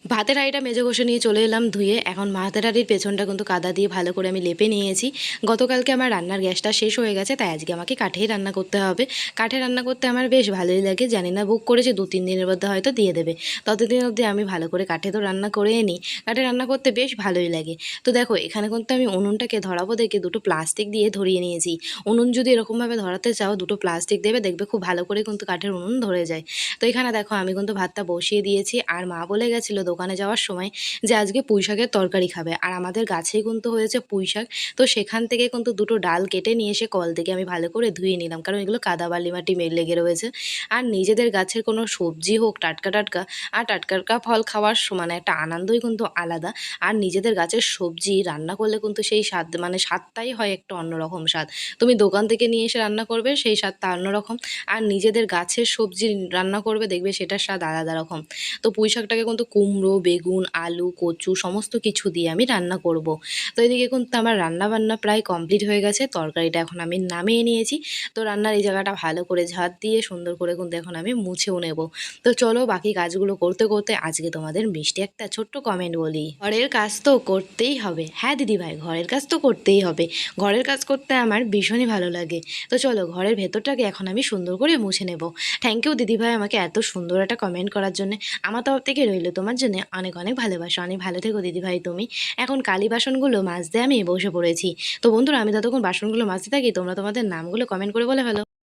ভাতের হাঁড়িটা মেজে ঘষে নিয়ে চলে এলাম ধুয়ে। এখন ভাতের হাঁড়ির পেছনটা কিন্তু কাদা দিয়ে ভালো করে আমি লেপে নিয়েছি। গতকালকে আমার রান্নার গ্যাসটা শেষ হয়ে গেছে, তাই আজকে আমাকে কাঠেই রান্না করতে হবে। কাঠে রান্না করতে আমার বেশ ভালোই লাগে। জানি না বুক করেছি 2-3 দিনের মধ্যে হয়তো দিয়ে দেবে। ততদিন অবধি আমি ভালো করে কাঠে তো রান্না করে নিই। কাঠে রান্না করতে বেশ ভালোই লাগে। তো দেখো এখানে কিন্তু আমি উনুনটাকে ধরাবো দেখে দুটো প্লাস্টিক দিয়ে ধরিয়ে নিয়েছি। উনুন যদি এরকমভাবে ধরাতে চাও দুটো প্লাস্টিক দেবে, দেখবে খুব ভালো করে কিন্তু কাঠের উনুন ধরে যায়। তো এখানে দেখো আমি কিন্তু ভাতটা বসিয়ে দিয়েছি। আর মা বলে গেছিলো দোকানে যাওয়ার সময় যে আজকে পুঁই শাকের তরকারি খাবে। আর আমাদের গাছেই কিন্তু হয়েছে পুঁই শাক। তো সেখান থেকে কিন্তু দুটো ডাল কেটে নিয়ে এসে কল থেকে আমি ভালো করে ধুয়ে নিলাম, কারণ এগুলো কাদা বালি মাটি লেগে রয়েছে। আর নিজেদের গাছের কোনো সবজি হোক টাটকা টাটকা, আর টাটকা ফল খাওয়ার মানে একটা আনন্দই কিন্তু আলাদা। আর নিজেদের গাছের সবজি রান্না করলে কিন্তু সেই স্বাদ মানে স্বাদটাই হয় একটা অন্যরকম স্বাদ। তুমি দোকান থেকে নিয়ে এসে রান্না করবে সেই স্বাদটা অন্যরকম, আর নিজেদের গাছের সবজি রান্না করবে দেখবে সেটার স্বাদ আলাদা রকম। তো পুঁই শাকটাকে কিন্তু কুমড়ো, বেগুন, আলু, কচু সমস্ত কিছু দিয়ে আমি রান্না করব। তো এদিকে কিন্তু আমার রান্নাবান্না প্রায় কমপ্লিট হয়ে গেছে। তরকারিটা এখন আমি নামিয়ে নিয়েছি। তো রান্নার এই জায়গাটা ভালো করে ঝাঁট দিয়ে সুন্দর করে কিন্তু এখন আমি মুছেও নেব। তো চলো বাকি কাজগুলো করতে করতে আজকে তোমাদের মিষ্টি একটা ছোট্ট কমেন্ট বলি। ঘরের কাজ তো করতেই হবে। হ্যাঁ দিদিভাই, ঘরের কাজ তো করতেই হবে। ঘরের কাজ করতে আমার ভীষণই ভালো লাগে। তো চলো ঘরের ভেতরটাকে এখন আমি সুন্দর করে মুছে নেব। থ্যাংক ইউ দিদিভাই আমাকে এত সুন্দর একটা কমেন্ট করার জন্য। আমার তরফ থেকে রইল তোমার জন্য অনেক অনেক ভালোবাসা। অনেক ভালো থেকো দিদিভাই তুমি। এখন কালি বাসনগুলো মাজতে আমি বসে পড়েছি। তো বন্ধুরা আমি ততক্ষণ বাসনগুলো মাজতে থাকি, তোমরা তোমাদের নামগুলো কমেন্ট করে বলে ফেলো।